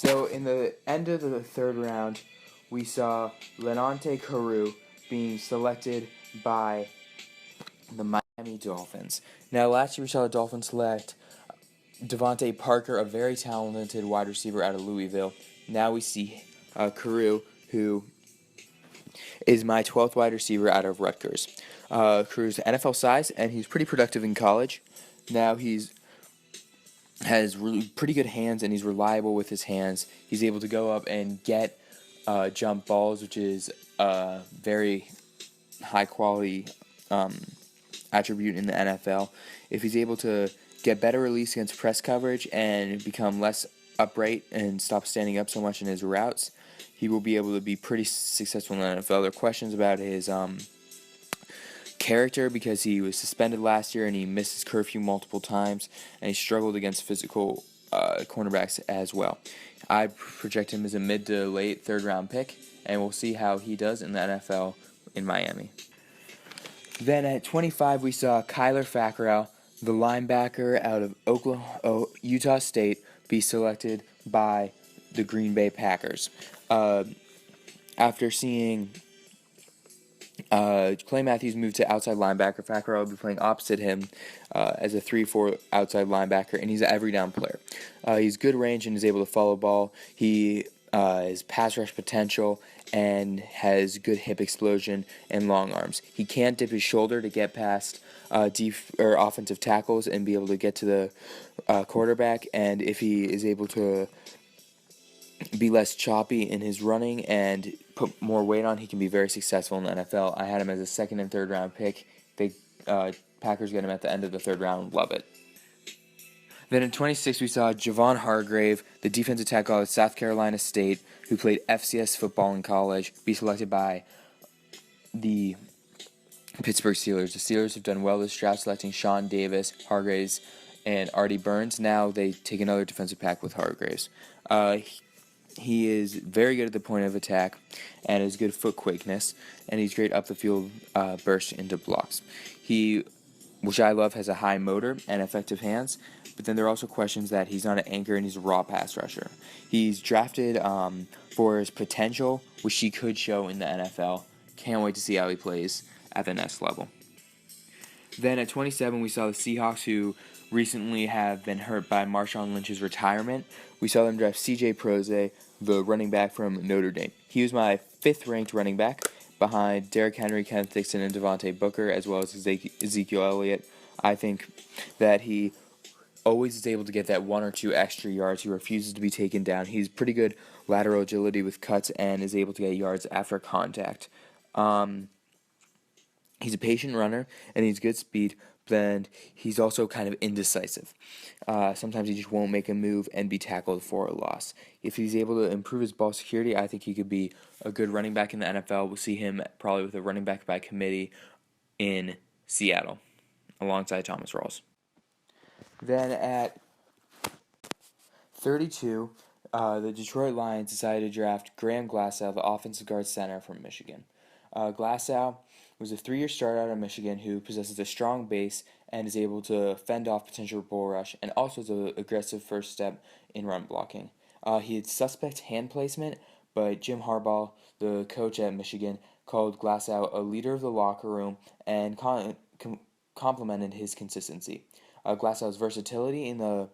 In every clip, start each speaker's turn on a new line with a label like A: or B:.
A: So in the end of the third round, we saw Leonte Caroo being selected by the Miami Dolphins. Now, last year we saw the Dolphins select Devontae Parker, a very talented wide receiver out of Louisville. Now we see Caroo, who is my 12th wide receiver out of Rutgers. Caroo's NFL size, and he's pretty productive in college. Now has really pretty good hands, and he's reliable with his hands. He's able to go up and get jump balls, which is a very high quality attribute in the NFL. If he's able to get better release against press coverage and become less upright and stop standing up so much in his routes, he will be able to be pretty successful in the NFL. There are questions about his character because he was suspended last year and he missed his curfew multiple times, and he struggled against physical cornerbacks as well. I project him as a mid to late third round pick, and we'll see how he does in the NFL in Miami. Then at 25, we saw Kyler Fackrell, the linebacker out of Utah State, be selected by the Green Bay Packers. After seeing Clay Matthews moved to outside linebacker, Fackrell will be playing opposite him as a 3-4 outside linebacker, and he's an every down player. He's good range and is able to follow ball. He has pass rush potential and has good hip explosion and long arms. He can't dip his shoulder to get past offensive tackles and be able to get to the quarterback, and if he is able to be less choppy in his running and put more weight on, he can be very successful in the NFL. I had him as a second and third round pick. Packers get him at the end of the third round. Love it. Then in 26, we saw Javon Hargrave, the defensive tackle at South Carolina State, who played FCS football in college, be selected by the Pittsburgh Steelers. The Steelers have done well this draft, selecting Sean Davis, Hargraves, and Artie Burns. Now they take another defensive back with Hargraves. He is very good at the point of attack and has good foot quickness, and he's great up the field burst into blocks. He, which I love, has a high motor and effective hands, but then there are also questions that he's not an anchor and he's a raw pass rusher. He's drafted for his potential, which he could show in the NFL. Can't wait to see how he plays at the next level. Then at 27, we saw the Seahawks, who recently have been hurt by Marshawn Lynch's retirement. We saw them draft C.J. Prosise, the running back from Notre Dame. He was my 5th ranked running back behind Derrick Henry, Kenneth Dixon, and Devontae Booker, as well as Ezekiel Elliott. I think that he always is able to get that 1 or 2 extra yards. He refuses to be taken down. He's pretty good lateral agility with cuts and is able to get yards after contact. He's a patient runner and he's good speed, but he's also kind of indecisive. Sometimes he just won't make a move and be tackled for a loss. If he's able to improve his ball security, I think he could be a good running back in the NFL. We'll see him probably with a running back by committee in Seattle alongside Thomas Rawls. Then at 32, the Detroit Lions decided to draft Graham Glasgow, the offensive guard center from Michigan. Glasgow was a 3-year starter out of Michigan who possesses a strong base and is able to fend off potential bull rush, and also is an aggressive first step in run blocking. He had suspect hand placement, but Jim Harbaugh, the coach at Michigan, called Glasgow a leader of the locker room and complimented his consistency. Glasgow's versatility in the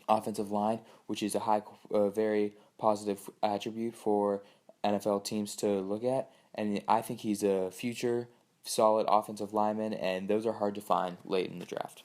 A: offensive line, which is a very positive attribute for NFL teams to look at, and I think he's a future solid offensive lineman, and those are hard to find late in the draft.